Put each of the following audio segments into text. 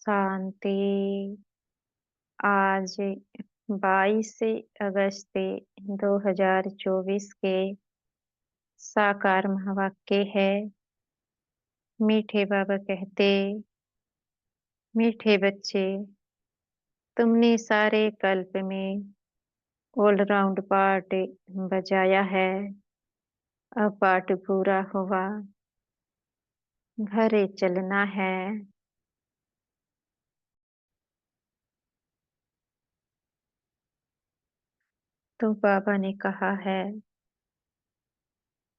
शांति। आज 22 अगस्त 2024 के साकार महावाक्य है। मीठे बाबा कहते, मीठे बच्चे, तुमने सारे कल्प में ऑलराउंड पार्ट बजाया है। अब पार्ट पूरा हुआ, घर चलना है। तो बाबा ने कहा है,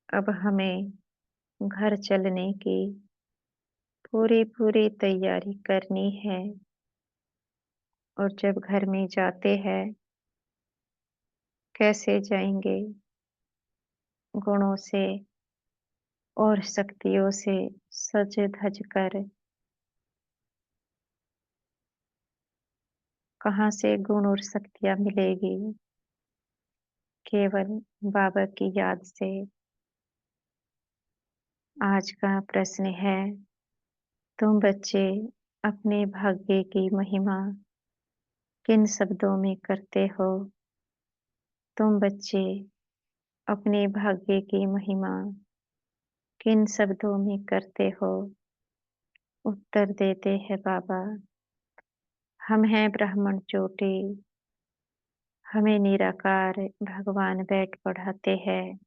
अब हमें घर चलने की पूरी पूरी तैयारी करनी है। और जब घर में जाते हैं, कैसे जाएंगे? गुणों से और शक्तियों से सज धज कर। कहाँ से गुण और शक्तियाँ मिलेगी? केवल बाबा की याद से। आज का प्रश्न है, तुम बच्चे अपने भाग्य की महिमा किन शब्दों में करते हो? तुम बच्चे अपने भाग्य की महिमा किन शब्दों में करते हो? उत्तर देते हैं बाबा, हम हैं ब्राह्मण चोटी। हमें निराकार भगवान बैठ पढ़ाते हैं।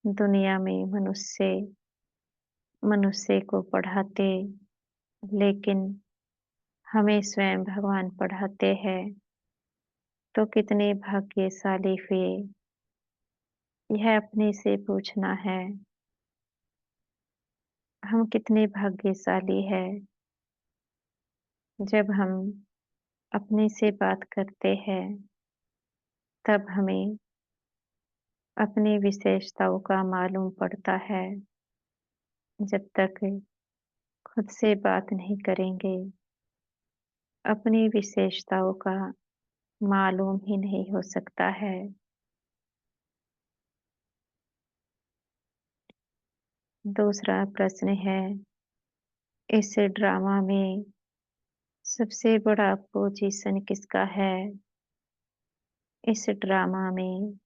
दुनिया में मनुष्य मनुष्य को पढ़ाते, लेकिन हमें स्वयं भगवान पढ़ाते हैं। तो कितने भाग्यशाली हुए, यह अपने से पूछना है। हम कितने भाग्यशाली हैं जब हम अपने से बात करते हैं, तब हमें अपनी विशेषताओं का मालूम पड़ता है। जब तक खुद से बात नहीं करेंगे, अपनी विशेषताओं का मालूम ही नहीं हो सकता है। दूसरा प्रश्न है, इस ड्रामा में सबसे बड़ा पोजीशन किसका है? इस ड्रामा में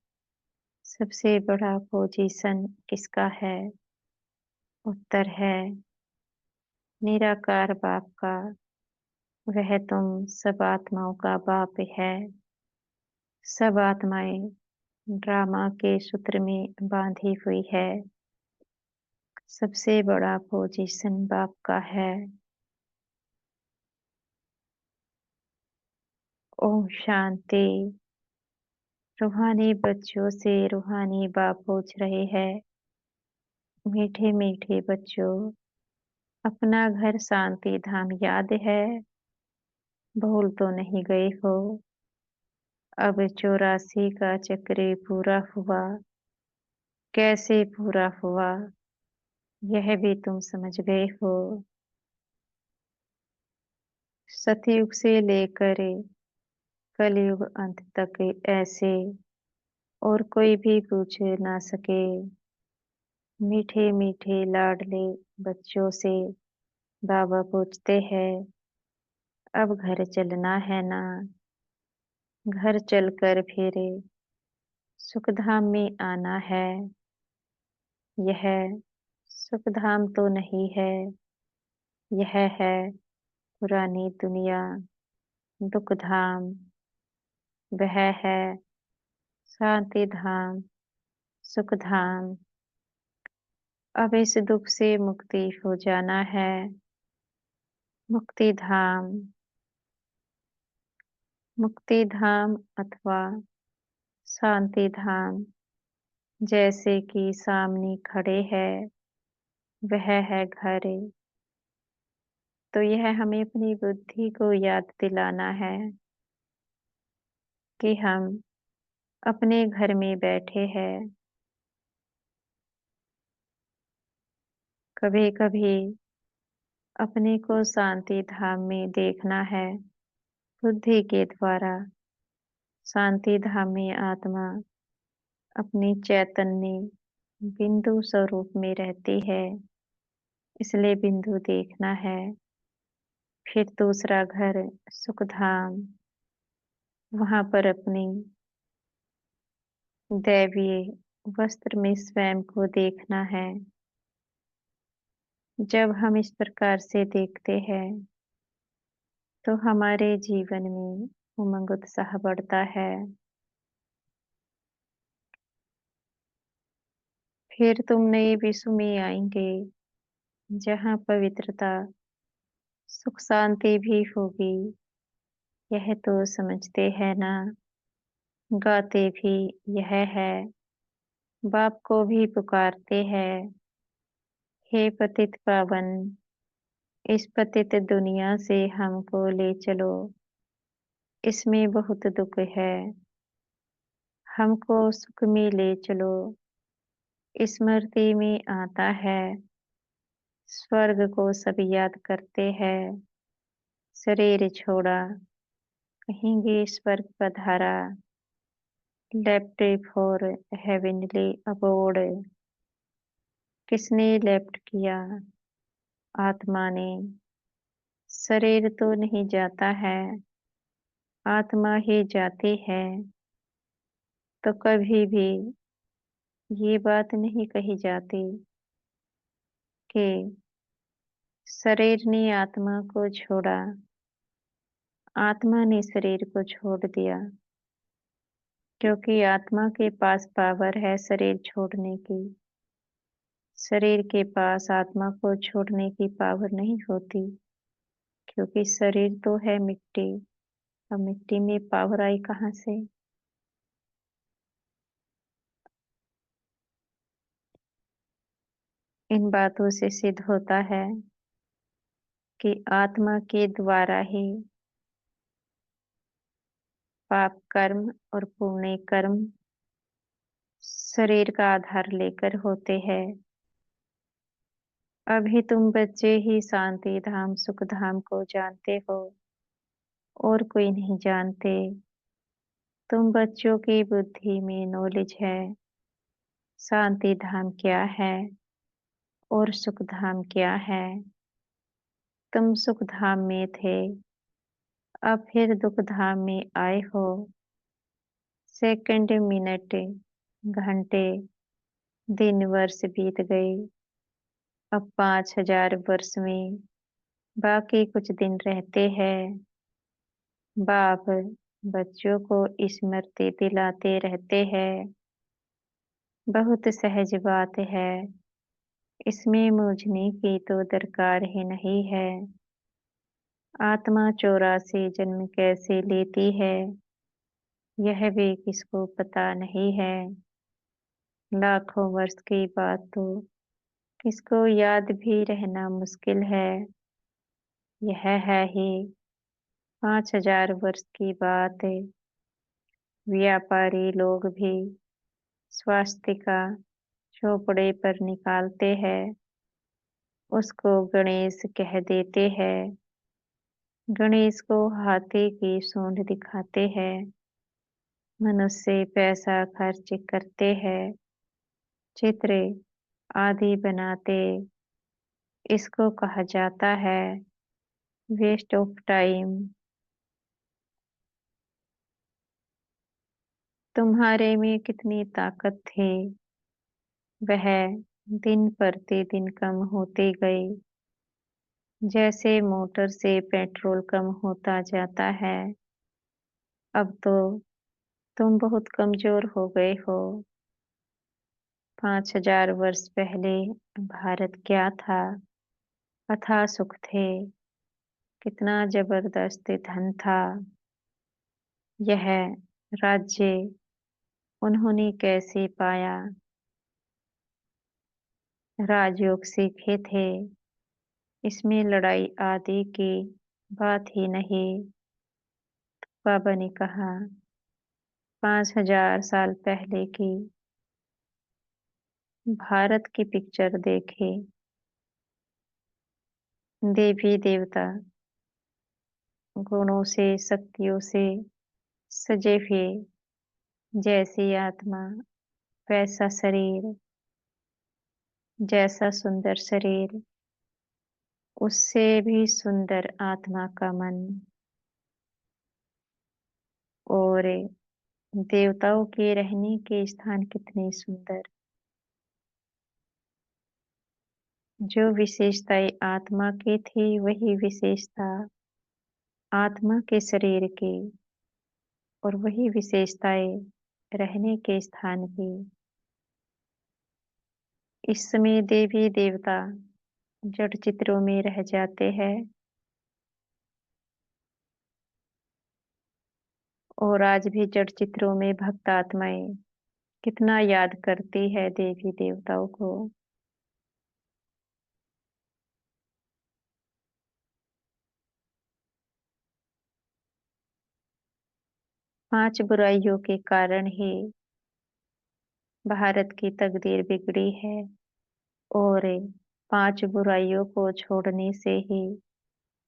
सबसे बड़ा पोजीशन किसका है? उत्तर है निराकार बाप का। वह तुम सब आत्माओं का बाप है। सब आत्माएं ड्रामा के सूत्र में बांधी हुई है। सबसे बड़ा पोजीशन बाप का है। ओम शांति। रूहानी बच्चों से रूहानी बाप पूछ रहे हैं, मीठे मीठे बच्चों, अपना घर शांति धाम याद है? भूल तो नहीं गए हो? अब 84 का चक्र पूरा हुआ। कैसे पूरा हुआ, यह भी तुम समझ गए हो। सतयुग से लेकर कलयुग अंत तक ऐसे और कोई भी पूछ ना सके। मीठे मीठे लाडले बच्चों से बाबा पूछते हैं, अब घर चलना है ना? घर चलकर फिर सुखधाम में आना है। यह सुखधाम तो नहीं है, यह है पुरानी दुनिया, दुख धाम। वह है शांति धाम, सुख धाम। अब इस दुख से मुक्ति हो जाना है। मुक्ति धाम, मुक्ति धाम अथवा शांति धाम जैसे कि सामने खड़े है, वह है घर। तो यह हमें अपनी बुद्धि को याद दिलाना है कि हम अपने घर में बैठे हैं। कभी कभी अपने को शांति धाम में देखना है। बुद्धि के द्वारा शांति धाम में आत्मा अपनी चैतन्य बिंदु स्वरूप में रहती है, इसलिए बिंदु देखना है। फिर दूसरा घर सुखधाम, वहां पर अपनी दैवीय वस्त्र में स्वयं को देखना है। जब हम इस प्रकार से देखते हैं तो हमारे जीवन में उमंग उत्साह बढ़ता है। फिर तुम नए विश्व में आएंगे जहाँ पवित्रता, सुख शांति भी होगी। यह तो समझते हैं ना, गाते भी यह है, बाप को भी पुकारते हैं, हे पतित पावन, इस पतित दुनिया से हमको ले चलो, इसमें बहुत दुख है, हमको सुख में ले चलो। स्मृति में आता है, स्वर्ग को सब याद करते हैं, शरीर छोड़ा, कहेंगे स्वर्ग पधारा, लेफ्ट फॉर हेवनली अबोर्ड। किसने लेफ्ट किया? आत्मा ने। शरीर तो नहीं जाता है, आत्मा ही जाती है। तो कभी भी ये बात नहीं कही जाती कि शरीर ने आत्मा को छोड़ा, आत्मा ने शरीर को छोड़ दिया, क्योंकि आत्मा के पास पावर है शरीर छोड़ने की। शरीर के पास आत्मा को छोड़ने की पावर नहीं होती, क्योंकि शरीर तो है मिट्टी। अब मिट्टी में पावर आई कहाँ से? इन बातों से सिद्ध होता है कि आत्मा के द्वारा ही पाप कर्म और पुण्य कर्म शरीर का आधार लेकर होते हैं। अभी तुम बच्चे ही शांति धाम सुख धाम को जानते हो, और कोई नहीं जानते। तुम बच्चों की बुद्धि में नॉलेज है, शांति धाम क्या है और सुख धाम क्या है। तुम सुख धाम में थे, अब फिर दुख धाम में आए हो। सेकंड, मिनट, घंटे, दिन, वर्ष बीत गए। अब 5000 वर्ष में बाकी कुछ दिन रहते हैं। बाप बच्चों को स्मृति दिलाते रहते हैं। बहुत सहज बात है, इसमें मूझने की तो दरकार ही नहीं है। आत्मा 84 जन्म कैसे लेती है, यह भी किसको पता नहीं है। लाखों वर्ष की बात तो किसको याद भी रहना मुश्किल है। यह है ही 5000 वर्ष की बात। व्यापारी लोग भी स्वास्तिका चौपड़े पर निकालते हैं, उसको गणेश कह देते हैं। गणेश को हाथी की सूंड दिखाते हैं। मनुष्य पैसा खर्च करते हैं, चित्र आदि बनाते। इसको कहा जाता है वेस्ट ऑफ टाइम। तुम्हारे में कितनी ताकत थी, वह दिन प्रतिदिन कम होते गई। जैसे मोटर से पेट्रोल कम होता जाता है। अब तो तुम बहुत कमजोर हो गए हो। 5000 वर्ष पहले भारत क्या था? अथाह सुख थे, कितना जबरदस्त धन था। यह राज्य उन्होंने कैसे पाया? राजयोग सीखे थे, इसमें लड़ाई आदि की बात ही नहीं। बाबा ने कहा 5000 साल पहले की भारत की पिक्चर देखे। देवी देवता गुणों से शक्तियों से सजे हुए, जैसी आत्मा वैसा शरीर, जैसा सुंदर शरीर। उससे भी सुंदर आत्मा का मन। और देवताओं के रहने के स्थान कितने सुंदर। जो विशेषताएं आत्मा की थी वही विशेषता आत्मा के शरीर की, और वही विशेषताएं रहने के स्थान की। इस समय देवी देवता जड़ चित्रों में रह जाते हैं, और आज भी जड़ चित्रों में भक्त आत्माएं कितना याद करती है देवी देवताओं को। 5 बुराइयों के कारण ही भारत की तकदीर बिगड़ी है, और 5 बुराइयों को छोड़ने से ही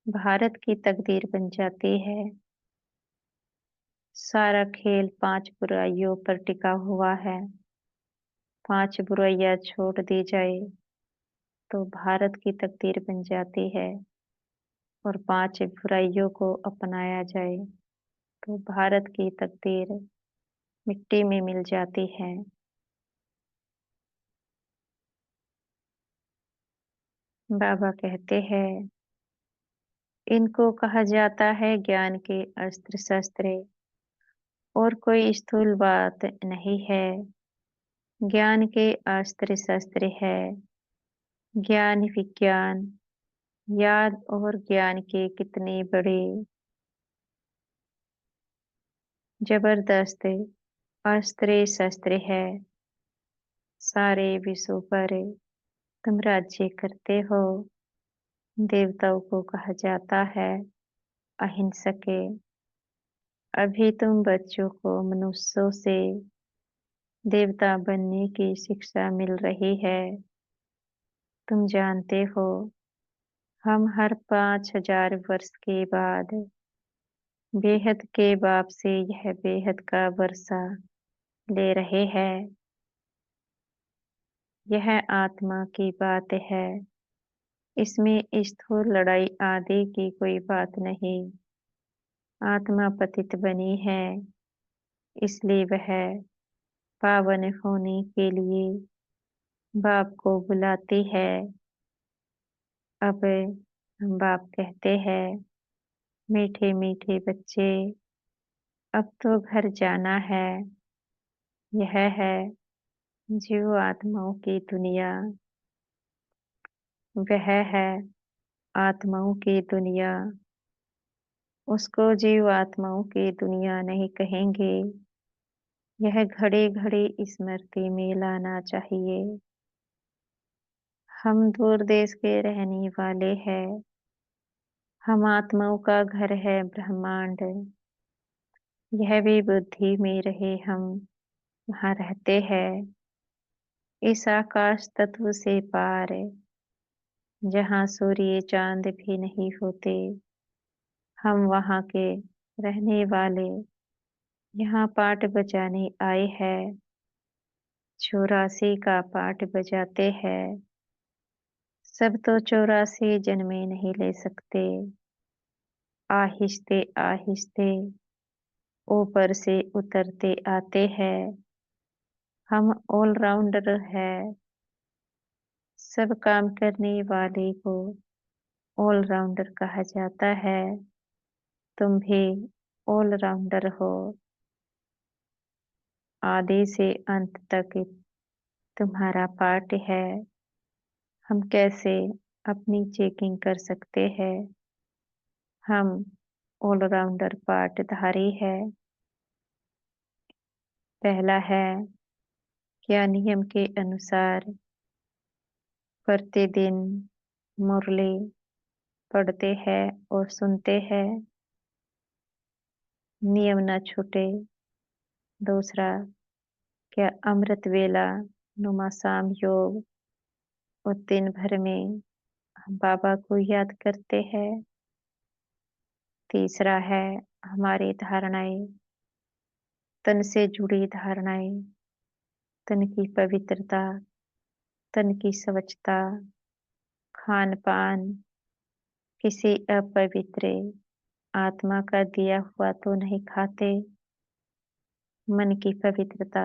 भारत की तकदीर बन जाती है। सारा खेल 5 बुराइयों पर टिका हुआ है। 5 बुराइयां छोड़ दी जाए तो भारत की तकदीर बन जाती है, और 5 बुराइयों को अपनाया जाए तो भारत की तकदीर मिट्टी में मिल जाती है। बाबा कहते हैं, इनको कहा जाता है ज्ञान के अस्त्र शस्त्र, और कोई स्थूल बात नहीं है। ज्ञान के अस्त्र शस्त्र है ज्ञान विज्ञान, याद और ज्ञान के कितने बड़े जबरदस्त अस्त्र शस्त्र है। सारे विश्व पर तुम राज्य करते हो। देवताओं को कहा जाता है अहिंसक। अभी तुम बच्चों को मनुष्यों से देवता बनने की शिक्षा मिल रही है। तुम जानते हो, हम हर 5000 वर्ष के बाद बेहद के बाप से यह बेहद का वर्षा ले रहे हैं। यह आत्मा की बात है। इसमें स्थूल लड़ाई आदि की कोई बात नहीं। आत्मा पतित बनी है, इसलिए वह पावन होने के लिए बाप को बुलाती है। अब हम बाप कहते हैं, मीठे मीठे बच्चे, अब तो घर जाना है। यह है जीव आत्माओं की दुनिया। वह है आत्माओं की दुनिया। उसको जीव आत्माओं की दुनिया नहीं कहेंगे। यह घड़ी घड़ी स्मृति में लाना चाहिए। हम दूर देश के रहने वाले हैं। हम आत्माओं का घर है ब्रह्मांड। यह भी बुद्धि में रहे, हम वहाँ रहते हैं। इस आकाश तत्व से पार, जहाँ सूर्य चांद भी नहीं होते, हम वहाँ के रहने वाले यहाँ पाठ बजाने आए हैं। 84 का पाठ बजाते हैं। सब तो 84 जन्मे नहीं ले सकते। आहिस्ते आहिस्ते ऊपर से उतरते आते हैं। हम ऑलराउंडर है। सब काम करने वाले को ऑलराउंडर कहा जाता है। तुम भी ऑलराउंडर हो। आदि से अंत तक तुम्हारा पार्ट है। हम कैसे अपनी चेकिंग कर सकते हैं? हम ऑलराउंडर पार्टधारी है। पहला है, क्या नियम के अनुसार प्रतिदिन मुरली पढ़ते हैं और सुनते हैं, नियम न छूटे। दूसरा, क्या अमृत वेला नुमा शाम योग और दिन भर में हम बाबा को याद करते हैं। तीसरा है, हमारी धारणाएं तन से जुड़ी धारणाएं, तन की पवित्रता, तन की स्वच्छता, खान पान, किसी अपवित्र आत्मा का दिया हुआ तो नहीं खाते। मन की पवित्रता,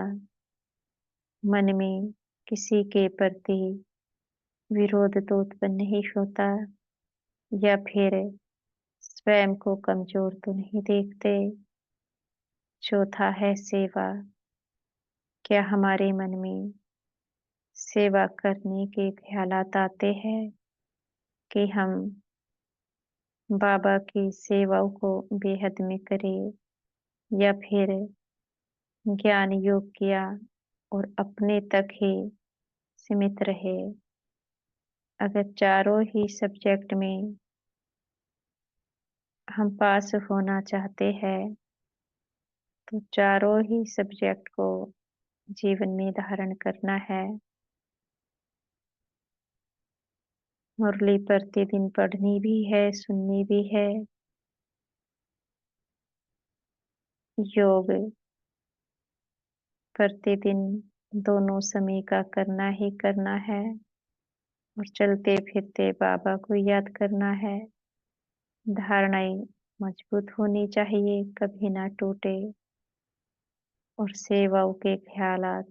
मन में किसी के प्रति विरोध तो उत्पन्न नहीं होता, या फिर स्वयं को कमजोर तो नहीं देखते। चौथा है सेवा। क्या हमारे मन में सेवा करने के ख्यालात आते हैं कि हम बाबा की सेवाओं को बेहद में करें, या फिर ज्ञान योग किया और अपने तक ही सीमित रहे। अगर चारों ही सब्जेक्ट में हम पास होना चाहते हैं, तो चारों ही सब्जेक्ट को जीवन में धारण करना है। मुरली प्रतिदिन पढ़नी भी है, सुननी भी है। योग प्रतिदिन दोनों समय का करना ही करना है, और चलते फिरते बाबा को याद करना है। धारणाएं मजबूत होनी चाहिए, कभी ना टूटे। और सेवाओं के ख्यालात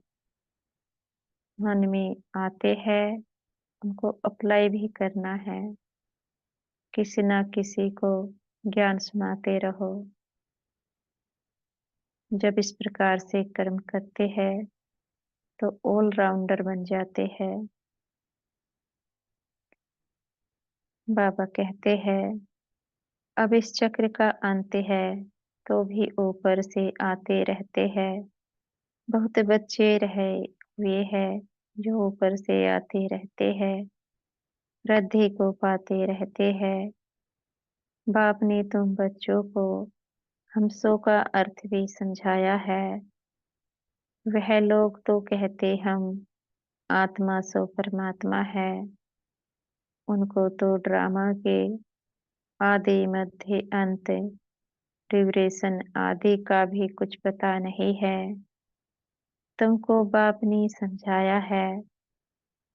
मन में आते हैं, उनको अप्लाई भी करना है। किसी ना किसी को ज्ञान सुनाते रहो। जब इस प्रकार से कर्म करते हैं, तो ऑलराउंडर बन जाते हैं। बाबा कहते हैं, अब इस चक्र का अंत है, तो भी ऊपर से आते रहते हैं। बहुत बच्चे रहे हुए हैं जो ऊपर से आते रहते हैं, वृद्धि को पाते रहते हैं। बाप ने तुम बच्चों को हमसों का अर्थ भी समझाया है। वह लोग तो कहते हम आत्मा सो परमात्मा है। उनको तो ड्रामा के आदि मध्य अंत ड्यूरेशन आदि का भी कुछ पता नहीं है। तुमको बाप ने समझाया है,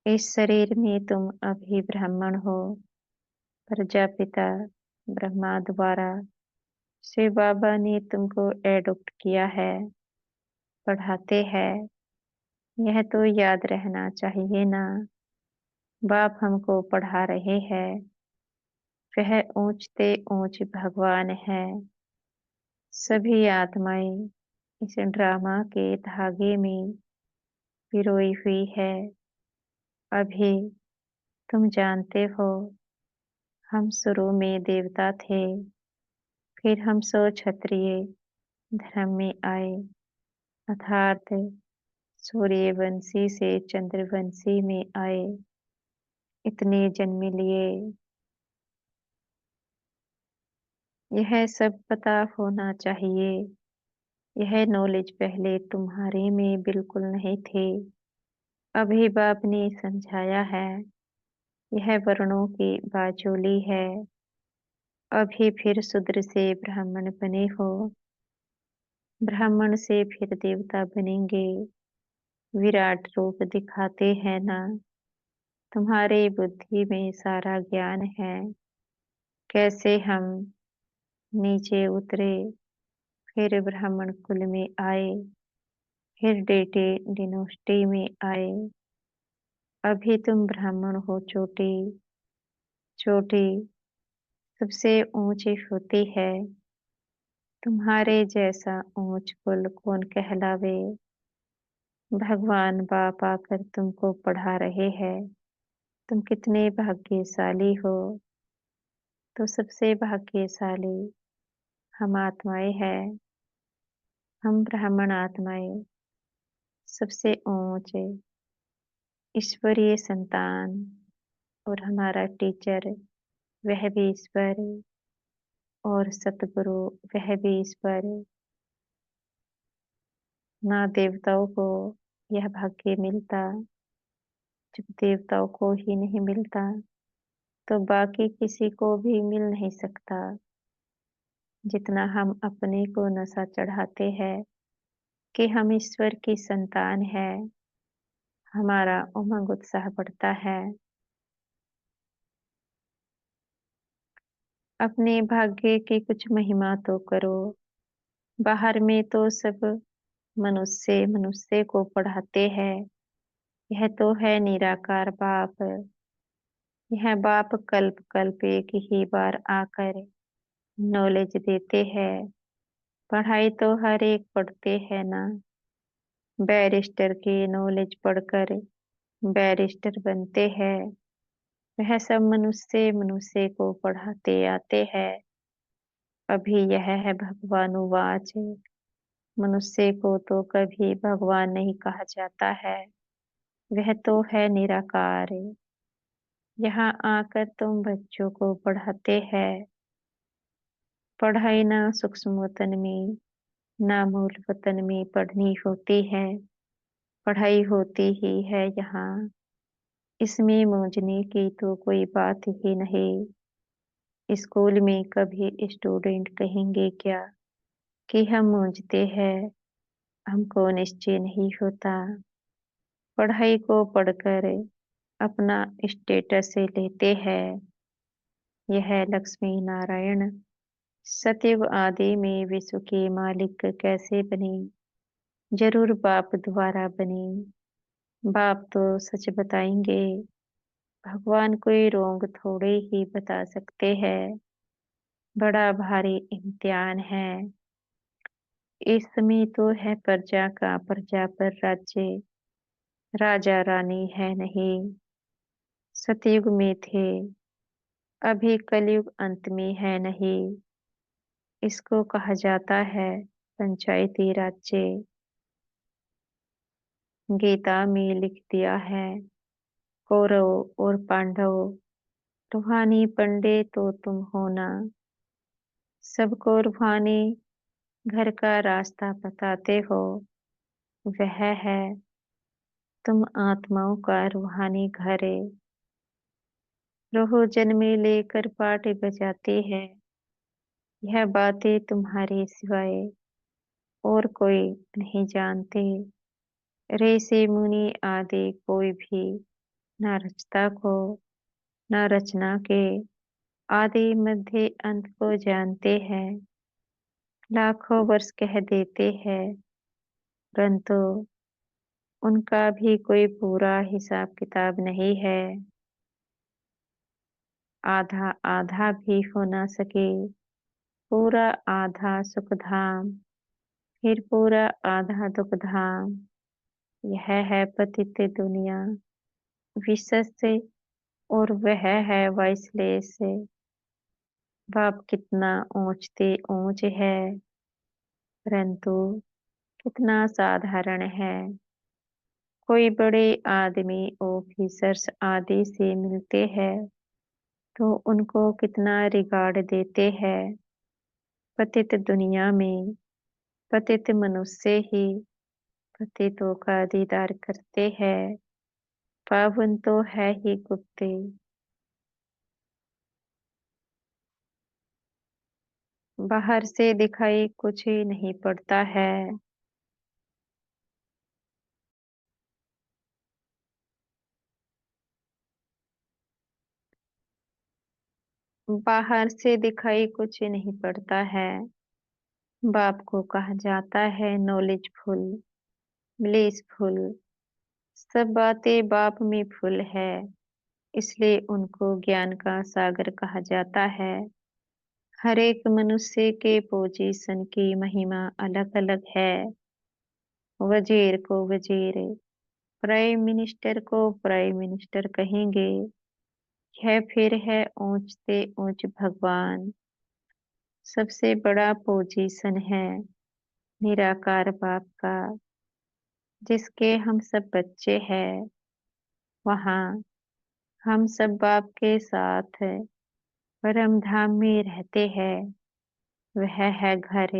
इस शरीर में तुम अभी ब्राह्मण हो। प्रजापिता ब्रह्मा द्वारा शिव बाबा ने तुमको एडॉप्ट किया है, पढ़ाते हैं। यह तो याद रहना चाहिए ना। बाप हमको पढ़ा रहे हैं। वह ऊंचते ऊंच भगवान है। सभी आत्माएं इस ड्रामा के धागे में पिरोई हुई है। अभी तुम जानते हो, हम शुरू में देवता थे, फिर हम सो क्षत्रिय धर्म में आए, अर्थात सूर्यवंशी से चंद्रवंशी में आए। इतने जन्म लिए। यह सब पता होना चाहिए। यह नॉलेज पहले तुम्हारे में बिल्कुल नहीं थी। अभी बाप ने समझाया है। यह वर्णों की बाजोली है। अभी फिर शूद्र से ब्राह्मण बने हो, ब्राह्मण से फिर देवता बनेंगे। विराट रूप दिखाते हैं ना। तुम्हारी बुद्धि में सारा ज्ञान है। कैसे हम नीचे उतरे, फिर ब्राह्मण कुल में आए, फिर डेटे डिनोस्टी में आए। अभी तुम ब्राह्मण हो चोटी। चोटी सबसे ऊंची होती है। तुम्हारे जैसा ऊंच कुल कौन कहलावे। भगवान बाप आकर तुमको पढ़ा रहे हैं। तुम कितने भाग्यशाली हो। तो सबसे भाग्यशाली हम आत्माएं हैं। हम ब्राह्मण आत्माएं सबसे ऊंचे ईश्वरीय संतान, और हमारा टीचर वह भी ईश्वर, और सतगुरु वह भी ईश्वर। ना देवताओं को यह भाग्य मिलता। जब देवताओं को ही नहीं मिलता, तो बाकी किसी को भी मिल नहीं सकता। जितना हम अपने को नशा चढ़ाते हैं कि हम ईश्वर की संतान है, हमारा उमंग उत्साह बढ़ता है। अपने भाग्य की कुछ महिमा तो करो। बाहर में तो सब मनुष्य मनुष्य को पढ़ाते हैं। यह तो है निराकार बाप। यह बाप कल्प कल्प एक ही बार आकर नॉलेज देते हैं। पढ़ाई तो हर एक पढ़ते हैं ना। बैरिस्टर की नॉलेज पढ़कर बैरिस्टर बनते हैं। वह सब मनुष्य मनुष्य को पढ़ाते आते हैं। अभी यह है भगवानुवाच। मनुष्य को तो कभी भगवान नहीं कहा जाता है। वह तो है निराकार। यहाँ आकर तुम बच्चों को पढ़ाते हैं। पढ़ाई ना सूक्ष्म वतन में ना मूल वतन में पढ़नी होती है। पढ़ाई होती ही है यहाँ। इसमें मूंझने की तो कोई बात ही नहीं। स्कूल में कभी स्टूडेंट कहेंगे क्या कि हम मूंझते हैं। हमको निश्चय नहीं होता। पढ़ाई को पढ़कर अपना स्टेटस लेते हैं। यह लक्ष्मी नारायण सतयुग आदि में विश्व के मालिक कैसे बने। जरूर बाप द्वारा बने। बाप तो सच बताएंगे। भगवान कोई रोंग थोड़े ही बता सकते हैं। बड़ा भारी इम्तिहान है। इस समय तो है प्रजा का प्रजा पर राज्य। राजा रानी है नहीं। सतयुग में थे। अभी कलयुग अंत में है नहीं। इसको कहा जाता है पंचायती राज्य। गीता में लिख दिया है कौरव और पांडव रूहानी पंडित तो तुम हो ना। सबको रूहानी घर का रास्ता बताते हो। वह है तुम आत्माओं का रूहानी घर। रोह जन्म लेकर पाठ बजाते हैं। यह बातें तुम्हारे सिवाय और कोई नहीं जानते। ऋषि मुनि आदि कोई भी न रचता को न रचना के आदि मध्य अंत को जानते हैं। लाखों वर्ष कह देते हैं परंतु उनका भी कोई पूरा हिसाब किताब नहीं है। आधा आधा भी हो ना सके। पूरा आधा सुख धाम फिर पूरा आधा दुख धाम। यह है पतित दुनिया विशेष से और वह है वाइसलेस से। बाप कितना ऊंचते ऊंच है परंतु कितना साधारण है। कोई बड़े आदमी ऑफिसर्स आदि से मिलते हैं तो उनको कितना रिगार्ड देते हैं। पतित दुनिया में पतित मनुष्य ही पतितों का दीदार करते हैं। पावन तो है ही गुप्ते। बाहर से दिखाई कुछ ही नहीं पड़ता है। बाहर से दिखाई कुछ नहीं पड़ता है। बाप को कहा जाता है नॉलेजफुल ब्लिसफुल। सब बातें बाप में फुल है। इसलिए उनको ज्ञान का सागर कहा जाता है। हर एक मनुष्य के पोजीशन की महिमा अलग अलग है। वजीर को वजीर प्राइम मिनिस्टर को प्राइम मिनिस्टर कहेंगे। यह फिर है ऊंच से ऊंच भगवान। सबसे बड़ा पोजीशन है निराकार बाप का जिसके हम सब बच्चे हैं। वहाँ हम सब बाप के साथ परम धाम में रहते हैं। वह है घर।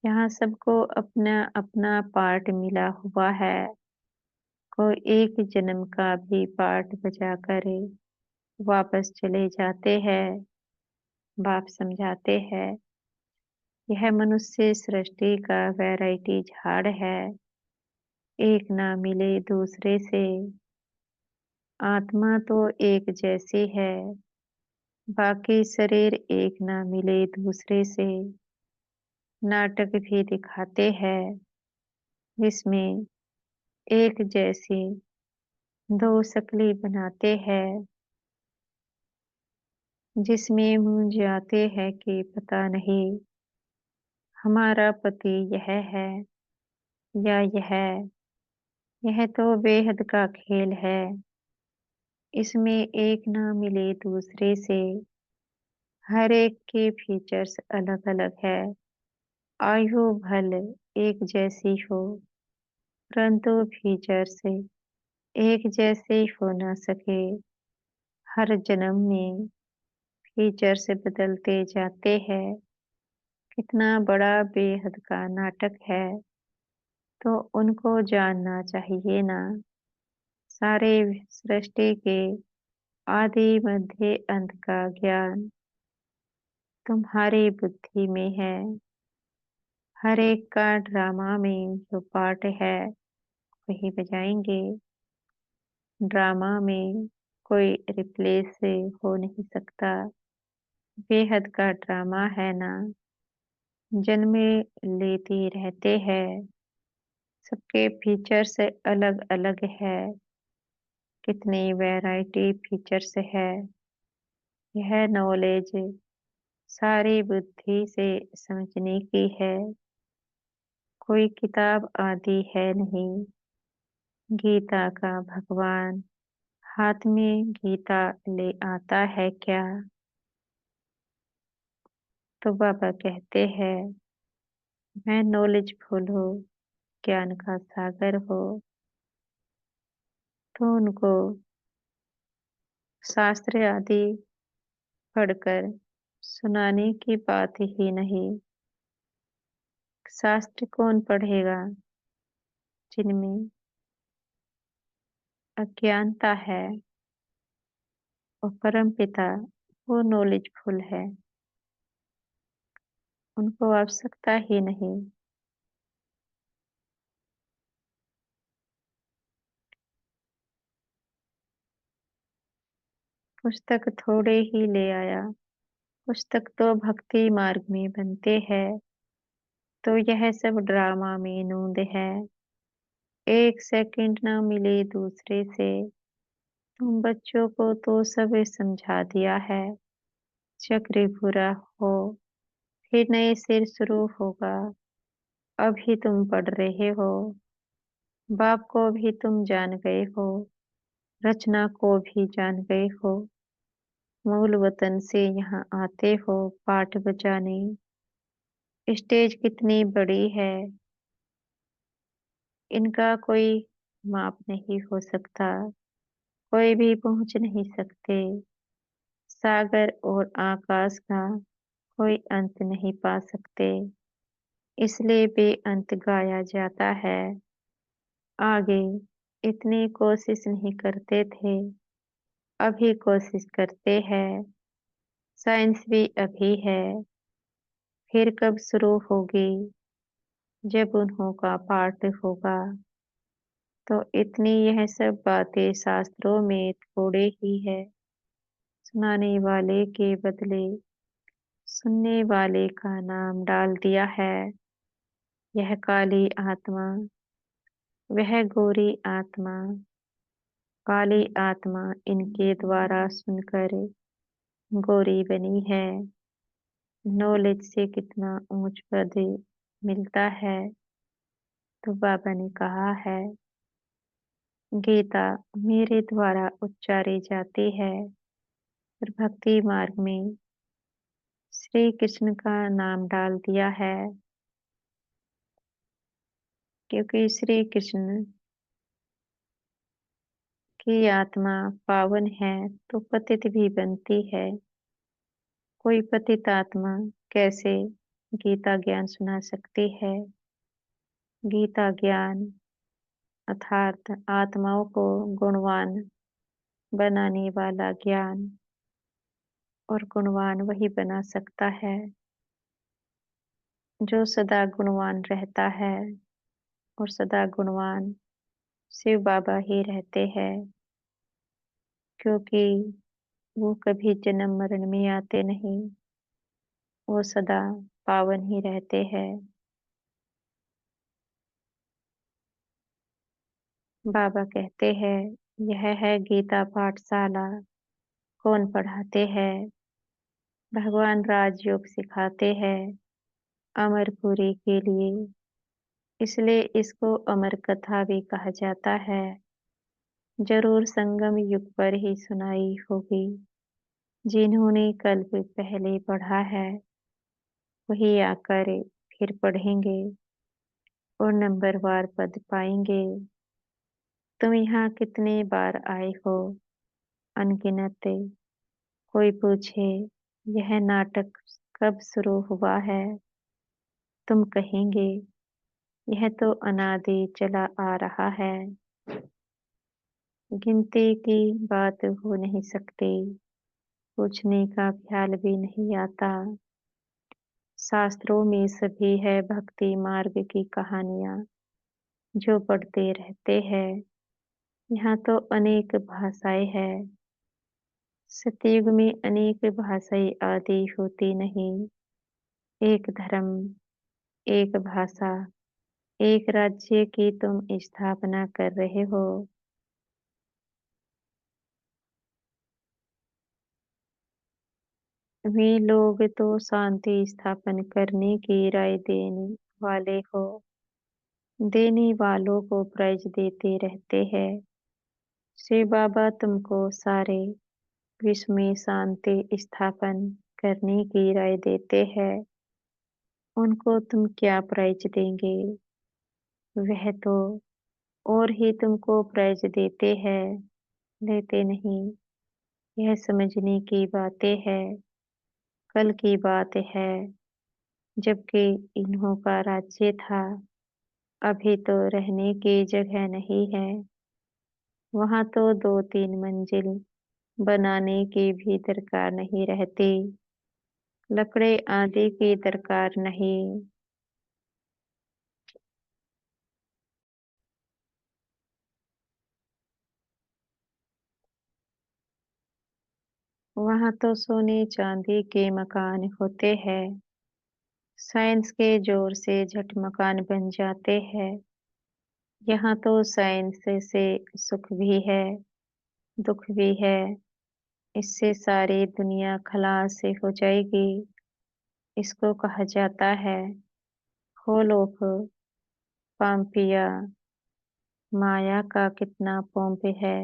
यहाँ सबको अपना अपना पार्ट मिला हुआ है। कोई एक जन्म का भी पार्ट बजा कर वापस चले जाते हैं। बाप समझाते हैं यह मनुष्य सृष्टि का वैरायटी झाड़ है। एक ना मिले दूसरे से। आत्मा तो एक जैसी है बाकी शरीर एक ना मिले दूसरे से नाटक भी दिखाते हैं, जिसमें एक जैसी दो शक्लें बनाते हैं, जिसमें मूंझ जाते हैं कि पता नहीं हमारा पति यह है या यह तो बेहद का खेल है। इसमें एक ना मिले दूसरे से, हर एक के फीचर्स अलग-अलग है। आयु भले एक जैसी हो, परंतु फीचर्स एक जैसे हो ना सके। हर जन्म में फीचर्स बदलते जाते हैं। कितना बड़ा बेहद का नाटक है, तो उनको जानना चाहिए ना। सारे सृष्टि के आदि मध्य अंत का ज्ञान तुम्हारी बुद्धि में है। हर एक का ड्रामा में जो पार्ट है वही बजाएंगे। ड्रामा में कोई रिप्लेस हो नहीं सकता। बेहद का ड्रामा है ना, जन्मे लेते रहते हैं। सबके फीचर्स अलग अलग है। कितनी वैरायटी फीचर्स है। यह नॉलेज सारी बुद्धि से समझने की है। कोई किताब आदि है नहीं। गीता का भगवान हाथ में गीता ले आता है क्या? तो बाबा कहते हैं मैं नॉलेजफुल हूँ, ज्ञान का सागर हो। तो उनको शास्त्र आदि पढ़कर सुनाने की बात ही नहीं। शास्त्र कौन पढ़ेगा? जिनमें अज्ञानता है, और परम पिता वो नॉलेजफुल है, उनको आवश्यकता ही नहीं। पुस्तक थोड़े ही ले आया। पुस्तक तो भक्ति मार्ग में बनते हैं, तो यह सब ड्रामा में नूंद है। एक सेकंड न मिले दूसरे से। तुम बच्चों को तो सब समझा दिया है। चक्र पूरा हो, फिर नए सिर शुरू होगा। अभी तुम पढ़ रहे हो। बाप को भी तुम जान गए हो, रचना को भी जान गए हो। मूल वतन से यहाँ आते हो पाठ बजाने। स्टेज कितनी बड़ी है, इनका कोई माप नहीं हो सकता। कोई भी पहुंच नहीं सकते। सागर और आकाश का कोई अंत नहीं पा सकते। इसलिए बेअंत गाया जाता है। आगे इतनी कोशिश नहीं करते थे, अभी कोशिश करते हैं। साइंस भी अभी है, फिर कब शुरू होगी? जब उन्हों का पाठ होगा। तो इतनी यह सब बातें शास्त्रों में थोड़े ही है। सुनाने वाले के बदले सुनने वाले का नाम डाल दिया है। यह काली आत्मा, वह गोरी आत्मा। काली आत्मा इनके द्वारा सुनकर गोरी बनी है। नॉलेज से कितना ऊंच पद मिलता है। तो बाबा ने कहा है गीता मेरे द्वारा उच्चारी जाती है, और भक्ति मार्ग में श्री कृष्ण का नाम डाल दिया है। क्योंकि श्री कृष्ण की आत्मा पावन है, तो पतित भी बनती है। कोई पतित आत्मा कैसे गीता ज्ञान सुना सकती है? गीता ज्ञान अर्थात आत्माओं को गुणवान बनाने वाला ज्ञान, और गुणवान वही बना सकता है जो सदा गुणवान रहता है। और सदा गुणवान शिव बाबा ही रहते हैं। क्योंकि वो कभी जन्म मरण में आते नहीं, वो सदा पावन ही रहते हैं। बाबा कहते हैं, यह है गीता पाठशाला। कौन पढ़ाते हैं? भगवान राजयोग सिखाते हैं अमरपुरी के लिए, इसलिए इसको अमर कथा भी कहा जाता है। जरूर संगम युग पर ही सुनाई होगी। जिन्होंने कल्प पहले पढ़ा है, वही आकर फिर पढ़ेंगे और नंबरवार पद पाएंगे। तुम यहाँ कितने बार आए हो? अनगिनत। कोई पूछे, यह नाटक कब शुरू हुआ है? तुम कहेंगे, यह तो अनादि चला आ रहा है। गिनती की बात हो नहीं सकती, पूछने का ख्याल भी नहीं आता। शास्त्रों में सभी है भक्ति मार्ग की कहानियां, जो पढ़ते रहते हैं। यहाँ तो अनेक भाषाएं हैं। सतयुग में अनेक भाषाएं आदि होती नहीं। एक धर्म, एक भाषा, एक राज्य की तुम स्थापना कर रहे हो। वे लोग तो शांति स्थापन करने की राय देने वाले हो। देने वालों को प्राइज देते रहते हैं। शिव बाबा तुमको सारे विश्व में शांति स्थापन करने की राय देते हैं। उनको तुम क्या प्राइज देंगे? वह तो और ही तुमको प्राइज देते हैं, लेते नहीं। यह समझने की बातें है, कल की बात है, जबकि इन्हों का राज्य था। अभी तो रहने की जगह नहीं है। वहां तो 2-3 मंजिल बनाने की भी दरकार नहीं रहती। लकड़े आदि की दरकार नहीं। वहां तो सोने चांदी के मकान होते हैं। साइंस के जोर से झट मकान बन जाते हैं। यहाँ तो साइंस से सुख भी है, दुख भी है। इससे सारी दुनिया खलास से हो जाएगी। इसको कहा जाता है होलोक पाम्पिया। माया का कितना पोंप है।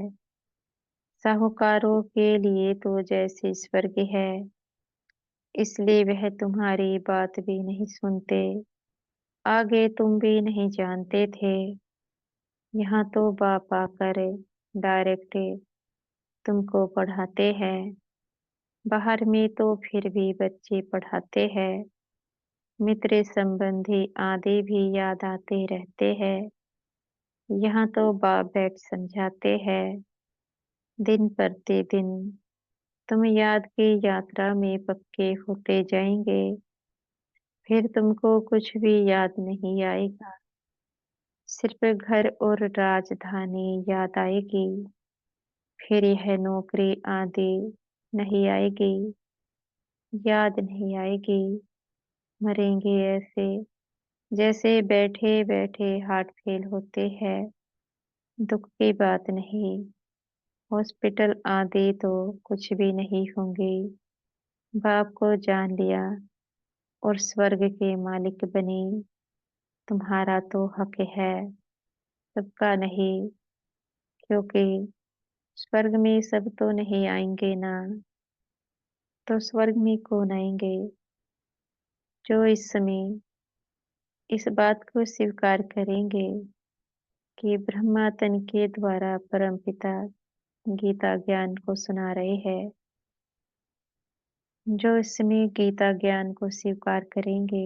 साहूकारों के लिए तो जैसे स्वर्ग है, इसलिए वह तुम्हारी बात भी नहीं सुनते। आगे तुम भी नहीं जानते थे। यहाँ तो बाप आकर डायरेक्ट तुमको पढ़ाते हैं। बाहर में तो फिर भी बच्चे पढ़ाते हैं। मित्र संबंधी आदि भी याद आते रहते हैं। यहाँ तो बाप बैठ समझाते हैं। दिन प्रतिदिन तुम याद की यात्रा में पक्के होते जाएंगे। फिर तुमको कुछ भी याद नहीं आएगा। सिर्फ घर और राजधानी याद आएगी। फिर यह नौकरी आदि नहीं आएगी, याद नहीं आएगी। मरेंगे ऐसे, जैसे बैठे बैठे हार्ट फेल होते हैं। दुख की बात नहीं। हॉस्पिटल आदि तो कुछ भी नहीं होंगे। बाप को जान लिया और स्वर्ग के मालिक बने। तुम्हारा तो हक है, सबका नहीं। क्योंकि स्वर्ग में सब तो नहीं आएंगे ना। तो स्वर्ग में कौन आएंगे? जो इस समय इस बात को स्वीकार करेंगे कि ब्रह्मा तन के द्वारा परमपिता गीता ज्ञान को सुना रहे हैं। जो इस समय गीता ज्ञान को स्वीकार करेंगे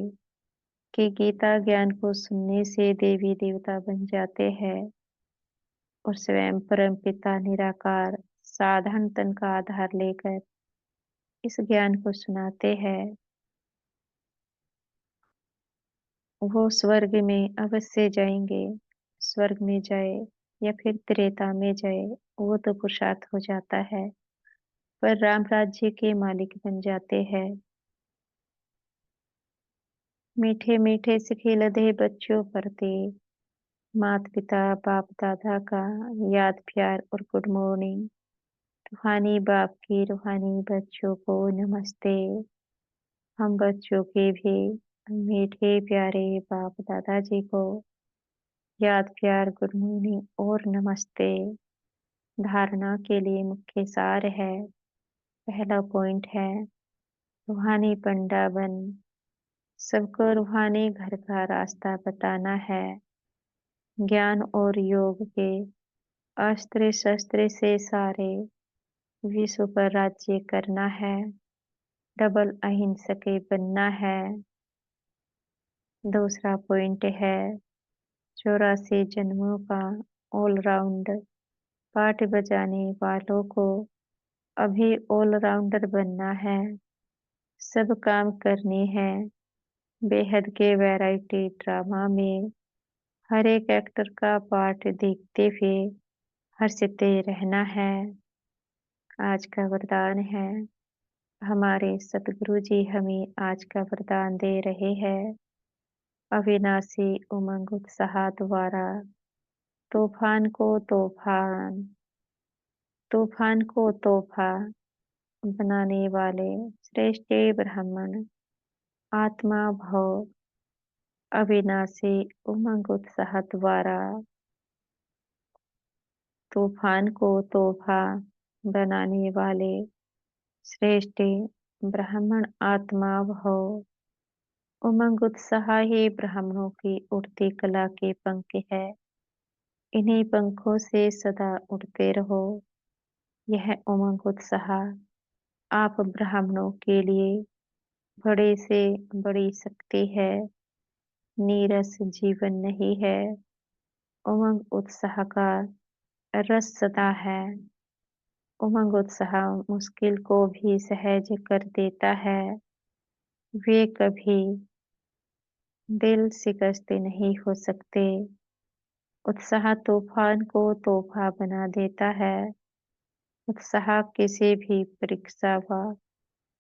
कि गीता ज्ञान को सुनने से देवी देवता बन जाते हैं और स्वयं परमपिता निराकार साधारण तन का आधार लेकर इस ज्ञान को सुनाते हैं, वो स्वर्ग में अवश्य जाएंगे। स्वर्ग में जाए या फिर त्रेता में जाए, वो तो पुरुषार्थ हो जाता है। पर राम राज्य के मालिक बन जाते हैं। मीठे मीठे से खिलते बच्चों प्रति माता पिता बाप दादा का याद प्यार और गुड मॉर्निंग। रूहानी बाप की रूहानी बच्चों को नमस्ते। हम बच्चों के भी मीठे प्यारे बाप दादाजी को याद प्यार गुड मॉर्निंग और नमस्ते। धारणा के लिए मुख्य सार है। पहला पॉइंट है रूहानी पंडा बन सबको रूहानी घर का रास्ता बताना है। ज्ञान और योग के अस्त्र शस्त्र से सारे विश्व पर राज्य करना है। डबल अहिंसक बनना है। दूसरा पॉइंट है 84 जन्मों का ऑलराउंड पाठ बजाने वालों को अभी ऑलराउंडर बनना है। सब काम करने हैं। बेहद के वैरायटी ड्रामा में हर एक एक्टर का पार्ट देखते हुए हंसते रहना है। आज का वरदान है हमारे सतगुरु जी हमें आज का वरदान दे रहे हैं। अविनाशी उमंग उत्साह द्वारा तूफान को तूफान तूफान को तोहफा बनाने वाले श्रेष्ठ ब्राह्मण आत्मा भव अविनाशी उमंग उत्साह द्वारा तूफान को तोहफा बनाने वाले श्रेष्ठ ब्राह्मण आत्मा भव। उमंग उत्साह ही ब्राह्मणों की उड़ती कला के पंख है। इन्हीं पंखों से सदा उड़ते रहो। यह उमंग उत्साह आप ब्राह्मणों के लिए बड़े से बड़ी शक्ति है। नीरस जीवन नहीं है। उमंग उत्साह का रस सदा है। उमंग उत्साह मुश्किल को भी सहज कर देता है। वे कभी दिल शिकस्त नहीं हो सकते। उत्साह तूफान को तोहफा बना देता है। उत्साह किसी भी परीक्षा व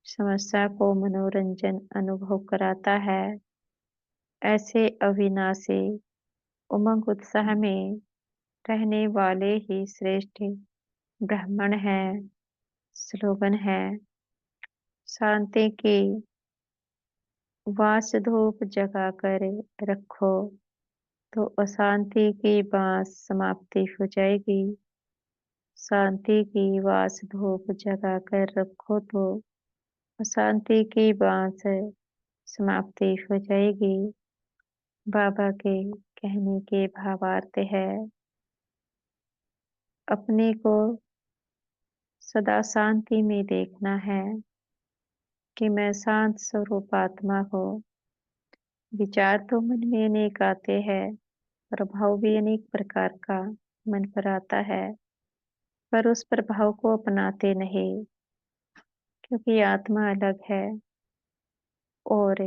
समस्या को मनोरंजन अनुभव कराता है। ऐसे अविनाशी उमंग उत्साह में रहने वाले ही श्रेष्ठ ब्राह्मण हैं। स्लोगन है शांति की वास धूप जगा कर रखो तो अशांति की बांस समाप्ति हो जाएगी। शांति की वास धूप जगा कर रखो तो अशांति की बांस समाप्ति हो जाएगी। बाबा के कहने के भावार्थ है अपने को सदा शांति में देखना है कि मैं शांत स्वरूप आत्मा हो। विचार तो मन में अनेक आते हैं। प्रभाव भी अनेक प्रकार का मन पर आता है, पर उस प्रभाव को अपनाते नहीं, क्योंकि आत्मा अलग है और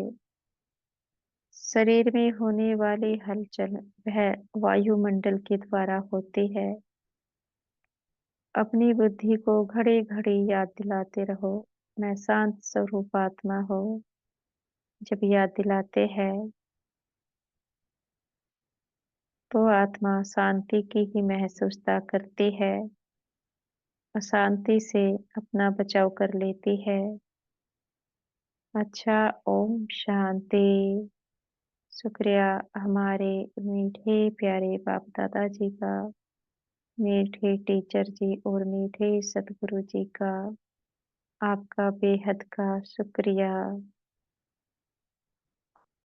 शरीर में होने वाली हलचल वह वायुमंडल के द्वारा होती है। अपनी बुद्धि को घड़ी घड़ी याद दिलाते रहो मैं शांत स्वरूप आत्मा हो। जब याद दिलाते हैं तो आत्मा शांति की ही महसूसता करती है। अशांति से अपना बचाव कर लेती है। अच्छा, ओम शांति। शुक्रिया हमारे मीठे प्यारे बाप दादा जी का, मीठे टीचर जी और मीठे सतगुरु जी का। आपका बेहद का शुक्रिया।